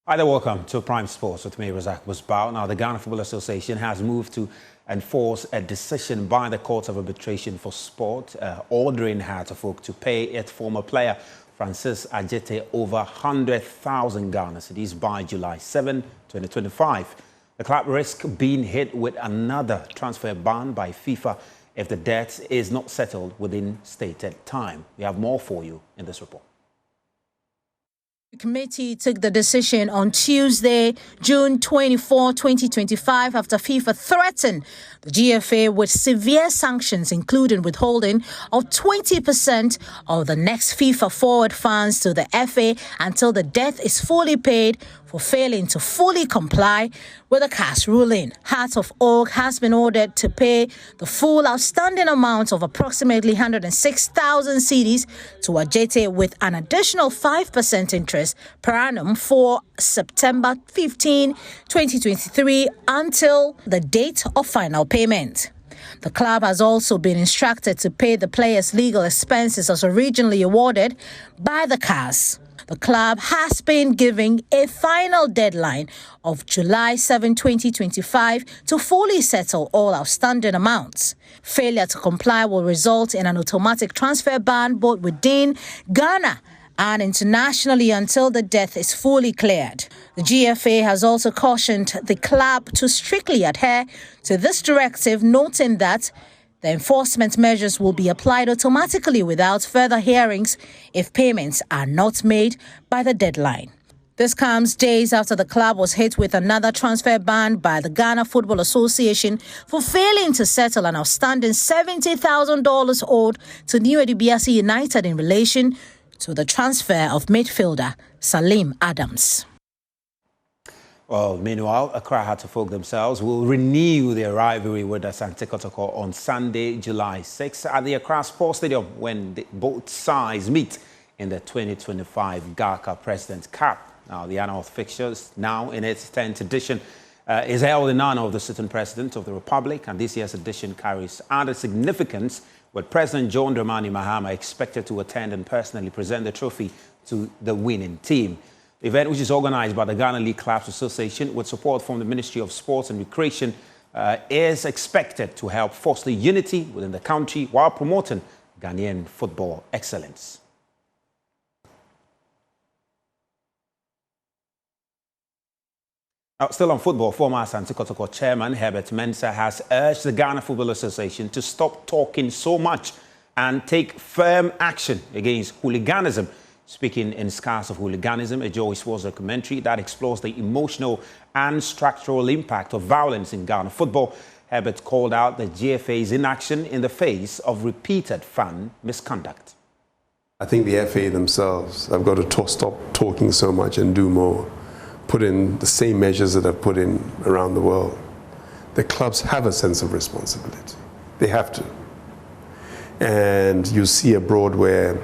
Hi there, welcome to Prime Sports with me, Razak Busbao. Now, the Ghana Football Association has moved to enforce a decision by the Court of Arbitration for Sport, ordering Hearts of Oak to pay its former player, Francis Ajete, over 100,000 Ghana cedis by July 7, 2025. The club risks being hit with another transfer ban by FIFA if the debt is not settled within stated time. We have more for you in this report. The committee took the decision on Tuesday, June 24, 2025, after FIFA threatened the GFA with severe sanctions, including withholding of 20% of the next FIFA forward funds to the FA until the debt is fully paid for failing to fully comply with the CAS ruling. Hearts of Oak has been ordered to pay the full outstanding amount of approximately 106,000 cedis to Ajete with an additional 5% interest per annum for September 15, 2023 until the date of final payment. The club has also been instructed to pay the players' legal expenses as originally awarded by the CAS. The club has been given a final deadline of July 7, 2025 to fully settle all outstanding amounts. Failure to comply will result in an automatic transfer ban both within Ghana and internationally until the debt is fully cleared. The GFA has also cautioned the club to strictly adhere to this directive, noting that the enforcement measures will be applied automatically without further hearings if payments are not made by the deadline. This comes days after the club was hit with another transfer ban by the Ghana Football Association for failing to settle an outstanding $70,000 owed to New Edibiasi United in relation to the transfer of midfielder Salim Adams. Well, meanwhile, Accra Hearts of Oak themselves will renew their rivalry with Asante Kotoko on Sunday, July 6 at the Accra Sports Stadium when both sides meet in the 2025 GFA President's Cup. Now, the annual fixture is now in its 10th edition, is held in honor of the sitting President of the Republic, and this year's edition carries added significance with President John Dramani Mahama expected to attend and personally present the trophy to the winning team. The event, which is organized by the Ghana League Clubs Association with support from the Ministry of Sports and Recreation, is expected to help foster unity within the country while promoting Ghanaian football excellence. Now, still on football, former Asante Kotoko chairman Herbert Mensah has urged the Ghana Football Association to stop talking so much and take firm action against hooliganism. Speaking in Scars of Hooliganism, a Joy Sports documentary that explores the emotional and structural impact of violence in Ghana football, Herbert called out the GFA's inaction in the face of repeated fan misconduct. I think the FA themselves have got to stop talking so much and do more. Put in the same measures that I've put in around the world. The clubs have a sense of responsibility. They have to. And you see abroad where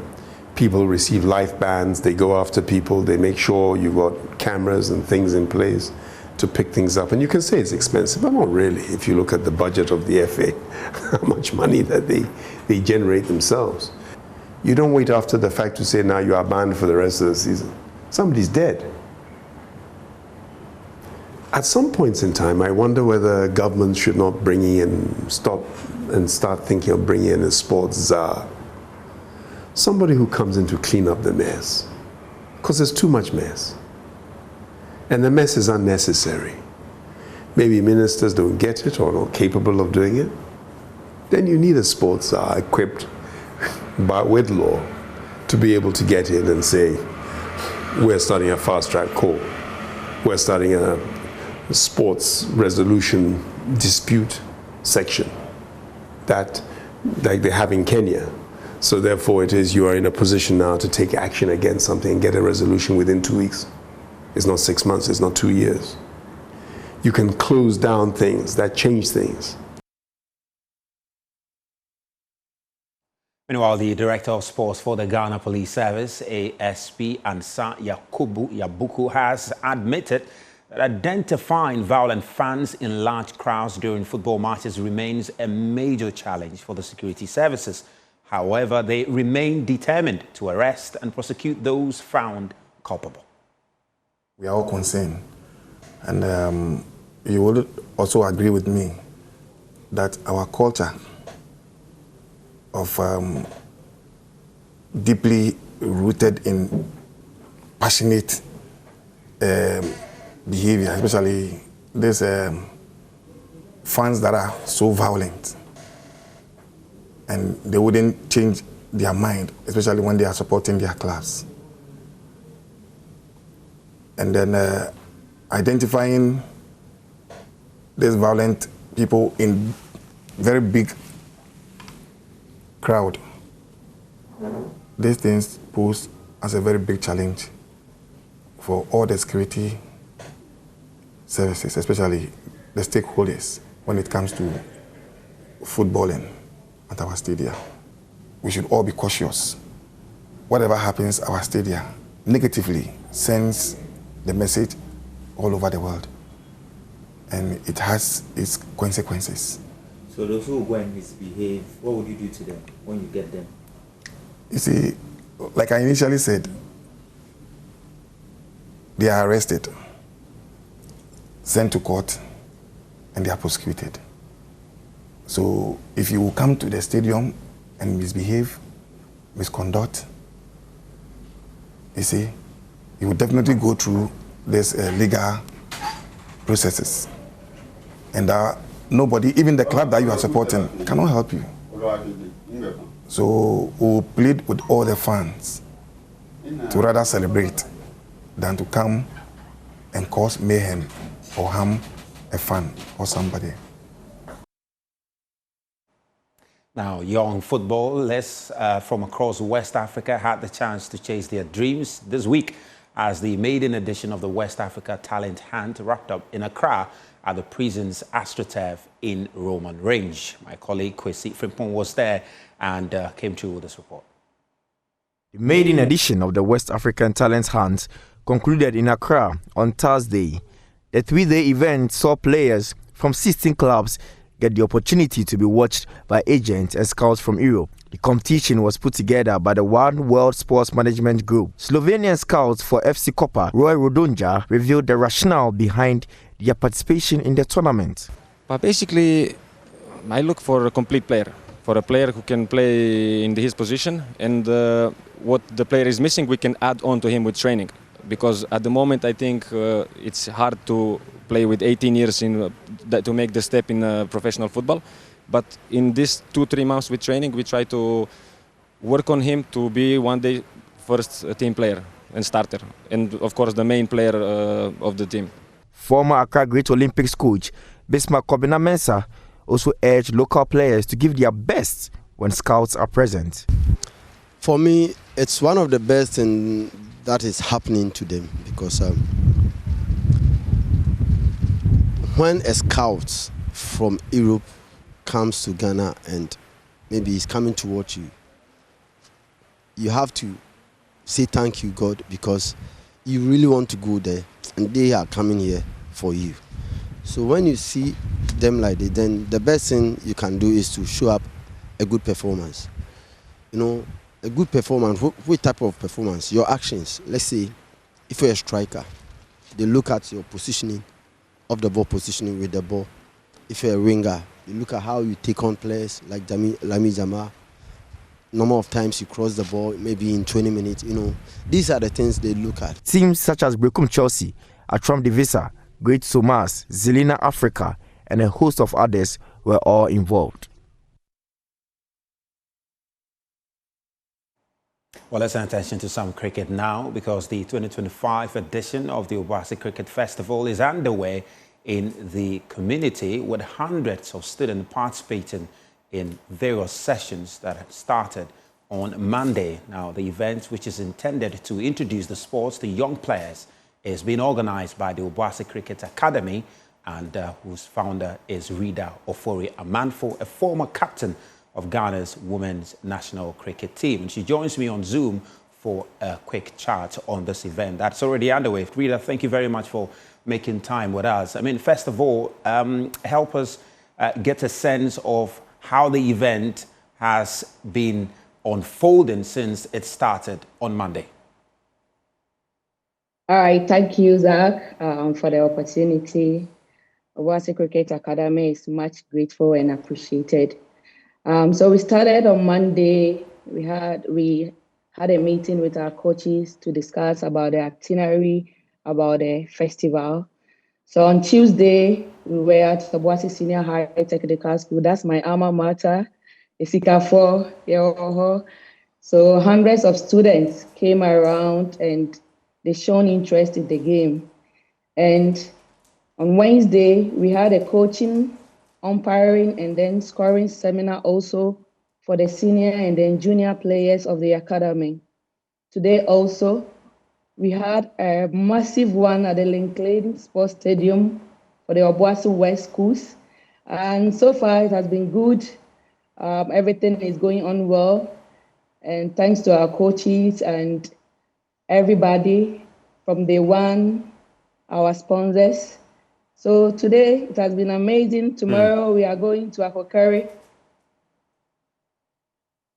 people receive life bans, they go after people, they make sure you've got cameras and things in place to pick things up. And you can say it's expensive, but not really if you look at the budget of the FA, how much money that they generate themselves. You don't wait after the fact to say now you are banned for the rest of the season. Somebody's dead. At some points in time, I wonder whether governments should not start thinking of bringing in a sports czar. Somebody who comes in to clean up the mess, because there's too much mess. And the mess is unnecessary. Maybe ministers don't get it or not capable of doing it. Then you need a sports czar equipped with law to be able to get in and say, we're starting a fast-track court. We're starting a sports resolution dispute section that like they have in Kenya. So therefore it is you are in a position now to take action against something and get a resolution within 2 weeks. It's not 6 months, it's not 2 years. You can close down things that change things. Meanwhile, the Director of Sports for the Ghana Police Service, ASP Ansa Yabuku, has admitted that identifying violent fans in large crowds during football matches remains a major challenge for the security services. However, they remain determined to arrest and prosecute those found culpable. We are all concerned. And you will also agree with me that our culture of deeply rooted in passionate behavior, especially these fans that are so violent, and they wouldn't change their mind, especially when they are supporting their clubs. And then identifying these violent people in very big crowd, these things pose as a very big challenge for all the security services, especially the stakeholders, when it comes to footballing at our stadia. We should all be cautious. Whatever happens at our stadia negatively sends the message all over the world, and it has its consequences. So those who go and misbehave, what would you do to them when you get them? You see, like I initially said, they are arrested, sent to court, and they are prosecuted. So if you come to the stadium and misbehave, misconduct, you see, you will definitely go through these legal processes. And nobody, even the club that you are supporting, cannot help you. So we'll plead with all the fans to rather celebrate than to come and cause mayhem or harm a fan or somebody. Now, young footballers from across West Africa had the chance to chase their dreams this week as the maiden edition of the West Africa Talent Hunt wrapped up in Accra at the prison's AstroTurf in Roman Range. My colleague Kwesi Frimpong was there and came through with this report. The maiden edition of the West African Talent Hunt concluded in Accra on Thursday. The three-day event saw players from 16 clubs get the opportunity to be watched by agents and scouts from Europe. The competition was put together by the One World Sports Management Group. Slovenian scouts for FC Koper, Roy Rodonja, revealed the rationale behind their participation in the tournament. But basically, I look for a complete player, for a player who can play in his position, and what the player is missing, we can add on to him with training. Because at the moment, I think it's hard to play with 18 years to make the step in professional football. But in these 2-3 months with training, we try to work on him to be one day first team player and starter, and of course the main player of the team. Former Accra Great Olympics coach Bismarck Kobina-Mensah also urged local players to give their best when scouts are present. For me, it's one of the best things that is happening to them, because when a scout from Europe comes to Ghana and maybe he's coming to watch you, you have to say thank you, God, because you really want to go there and they are coming here for you. So when you see them like that, then the best thing you can do is to show up a good performance. You know, a good performance, what type of performance? Your actions. Let's say, if you're a striker, they look at your positioning, of the ball positioning with the ball. If you're a winger, you look at how you take on players like Lami Jama. Number of times you cross the ball, maybe in 20 minutes, you know. These are the things they look at. Teams such as Brekum Chelsea, Atram Divisa, Great Somas, Zelina Africa, and a host of others were all involved. Well, let's turn attention to some cricket now, because the 2025 edition of the Obasa Cricket Festival is underway in the community, with hundreds of students participating in various sessions that have started on Monday. Now, the event, which is intended to introduce the sports to young players, is being organized by the Obasa Cricket Academy, and whose founder is Rida Ofori Amanfo, a former captain of Ghana's women's national cricket team. And she joins me on Zoom for a quick chat on this event that's already underway. Rida, thank you very much for making time with us. I mean, first of all, help us get a sense of how the event has been unfolding since it started on Monday. All right, thank you, Zach, for the opportunity. Obasa Cricket Academy is much grateful and appreciated. So we started on Monday. We had a meeting with our coaches to discuss about the itinerary, about the festival. So on Tuesday, we were at Obasa Senior High Technical School. That's my alma mater, Isikafo, Yehoho. So hundreds of students came around and they shown interest in the game. And on Wednesday, we had a coaching, umpiring, and then scoring seminar also for the senior and then junior players of the academy. Today also, we had a massive one at the Lincoln Sports Stadium for the Obuasi West schools. And so far, it has been good. Everything is going on well. And thanks to our coaches and everybody from day one, our sponsors. So today it has been amazing. Tomorrow we are going to Akokari.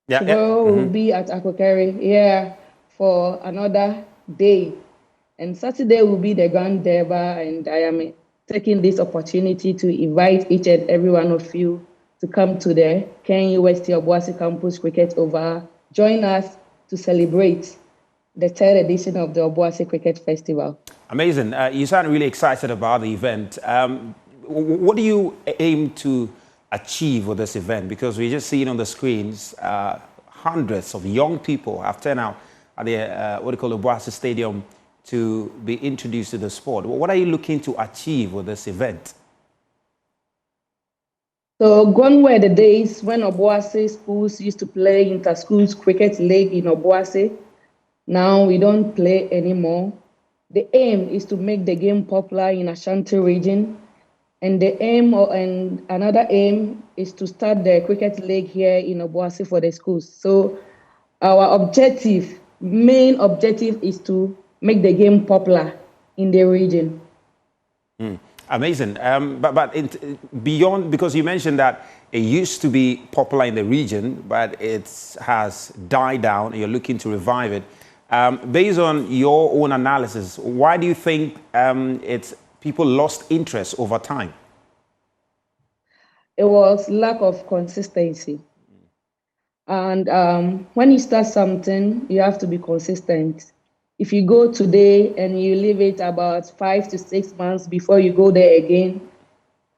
Tomorrow we'll be at Akokari here for another day. And Saturday will be the Grand Derby, and I am taking this opportunity to invite each and every one of you to come to the Kenya University of Obuasi Campus Cricket Over. Join us to celebrate the third edition of the Obuasi Cricket Festival. Amazing. You sound really excited about the event. What do you aim to achieve with this event? Because we just seen on the screens, hundreds of young people have turned out at the Obuasi Stadium to be introduced to the sport. What are you looking to achieve with this event? So gone were the days when Obuasi schools used to play inter-schools cricket league in Obuasi. Now we don't play anymore. The aim is to make the game popular in Ashanti region. And another aim is to start the cricket league here in Obuasi for the schools. So our main objective is to make the game popular in the region. Amazing. But beyond, because you mentioned that it used to be popular in the region, but it has died down and you're looking to revive it. Based on your own analysis, why do you think people lost interest over time? It was lack of consistency. And when you start something, you have to be consistent. If you go today and you leave it about 5 to 6 months before you go there again,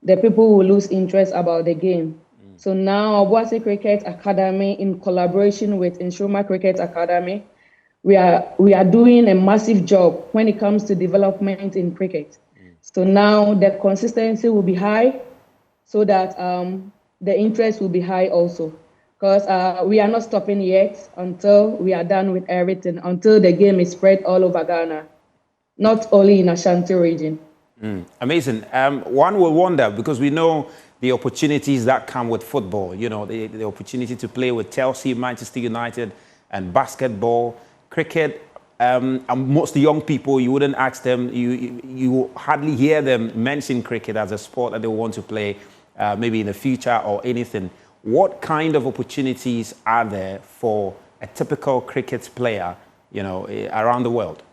the people will lose interest about the game. So now, Obuasi Cricket Academy, in collaboration with Nkrumah Cricket Academy, we are doing a massive job when it comes to development in cricket. So now the consistency will be high, so that the interest will be high also. Because we are not stopping yet until we are done with everything, until the game is spread all over Ghana, not only in Ashanti region. Amazing. One will wonder, because we know the opportunities that come with football, you know, the opportunity to play with Chelsea, Manchester United, and basketball, cricket. And most young people, you wouldn't ask them, you hardly hear them mention cricket as a sport that they want to play, maybe in the future or anything. What kind of opportunities are there for a typical cricket player, you know, around the world?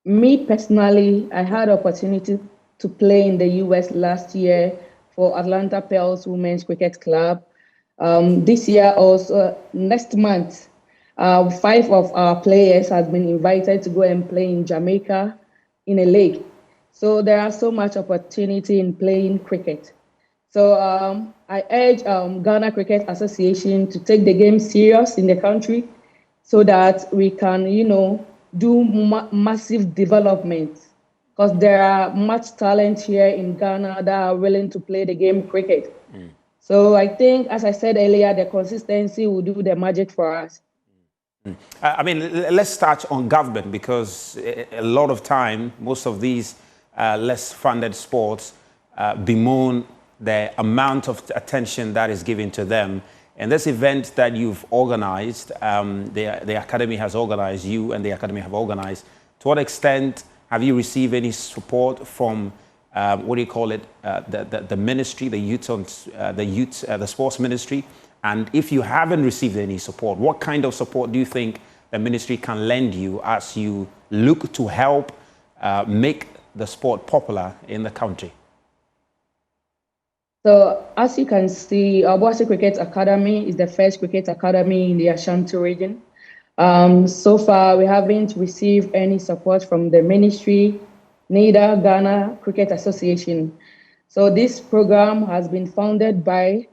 Me personally, I had opportunity to play in the US last year for Atlanta Pearls Women's Cricket Club. This year also, next month, 5 of our players have been invited to go and play in Jamaica in a league. So there are so much opportunity in playing cricket. So I urge Ghana Cricket Association to take the game serious in the country so that we can, you know, do massive development, because there are much talent here in Ghana that are willing to play the game cricket. So I think, as I said earlier, the consistency will do the magic for us. I mean, let's touch on government, because a lot of time, most of these less funded sports bemoan the amount of attention that is given to them. And this event that you've organized, the Academy has organized, you and the Academy have organized, to what extent have you received any support from, what do you call it, the ministry, the sports ministry? And if you haven't received any support, what kind of support do you think the ministry can lend you as you look to help make the sport popular in the country? So, as you can see, Obasa Cricket Academy is the first cricket academy in the Ashanti region. So far, we haven't received any support from the ministry, neither Ghana Cricket Association. So this program has been founded by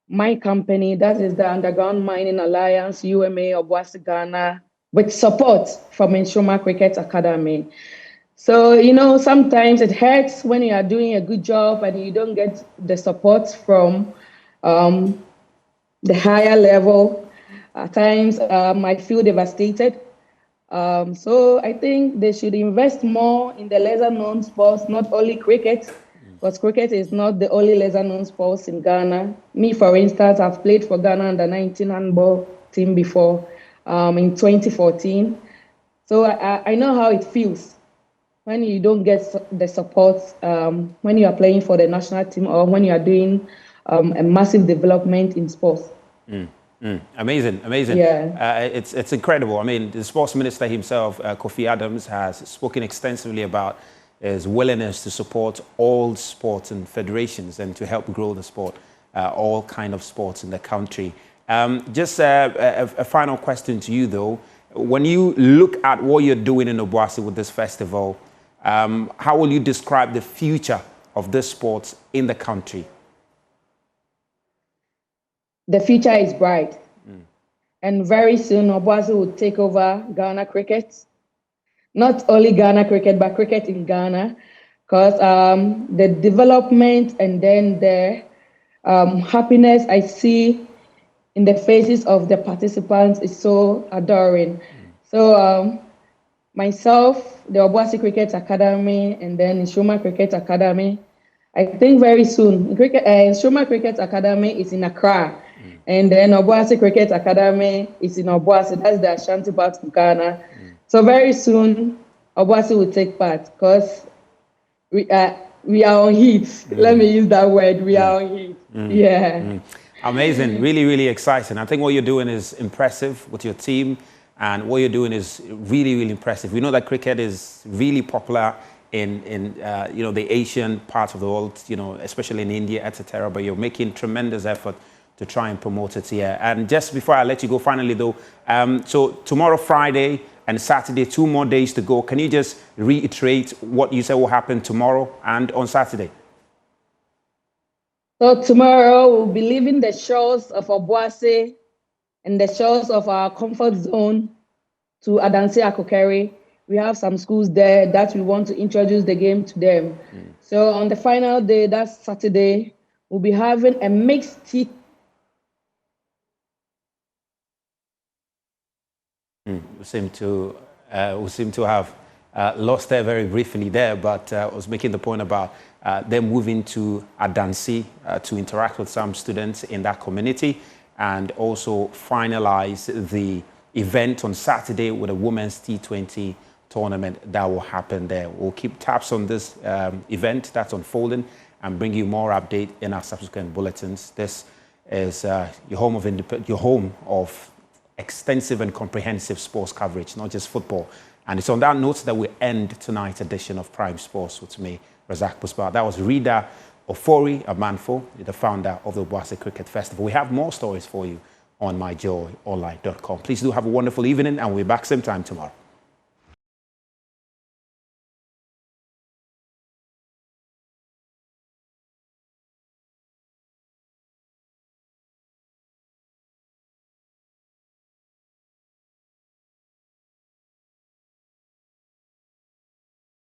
my company, that is the Underground Mining Alliance, UMA Obasa Ghana, with support from Nkrumah Cricket Academy. So, you know, sometimes it hurts when you are doing a good job and you don't get the support from the higher level. At times, I feel devastated. So I think they should invest more in the lesser known sports, not only cricket, because cricket is not the only lesser known sports in Ghana. Me, for instance, I've played for Ghana under 19 handball team before in 2014. So I know how it feels when you don't get the support when you are playing for the national team or when you are doing a massive development in sports. Amazing, amazing. Yeah. It's incredible. I mean, the sports minister himself, Kofi Adams, has spoken extensively about his willingness to support all sports and federations and to help grow the sport, all kind of sports in the country. Just a final question to you, though. When you look at what you're doing in Obuasi with this festival, how will you describe the future of this sport in the country? The future is bright. And very soon, Obuasi will take over Ghana cricket. Not only Ghana cricket, but cricket in Ghana. Because the development and then the happiness I see in the faces of the participants is so adoring. So myself, the Obuasi Cricket Academy, and then Nkrumah Cricket Academy, I think very soon, Nkrumah Cricket Academy is in Accra. And then Obuasi Cricket Academy is in Obuasi. That's the Ashanti part of Ghana. So very soon, Obuasi will take part because we are on heat. Let me use that word. We are on heat. Yeah. Amazing. Really, really exciting. I think what you're doing is impressive with your team, and what you're doing is really, really impressive. We know that cricket is really popular in you know, the Asian part of the world, you know, especially in India, etc. But you're making tremendous effort to try and promote it here. And just before I let you go, finally though, so tomorrow, Friday, and Saturday, 2 more days to go. Can you just reiterate what you said will happen tomorrow and on Saturday? So tomorrow we'll be leaving the shores of Obuasi and the shores of our comfort zone to Adansi Akokere. We have some schools there that we want to introduce the game to them. So on the final day, that's Saturday, we'll be having a mixed team. We seem to have lost there very briefly there, but I was making the point about them moving to Adansi to interact with some students in that community and also finalize the event on Saturday with a women's T20 tournament that will happen there. We'll keep tabs on this event that's unfolding and bring you more update in our subsequent bulletins. This is your home of extensive and comprehensive sports coverage, not just football. And it's on that note that we end tonight's edition of Prime Sports with me, Razak Puspa. That was Rida Ofori Amanfo, the founder of the Obuasi Cricket Festival. We have more stories for you on myjoyonline.com. Please do have a wonderful evening, and we'll be back same time tomorrow.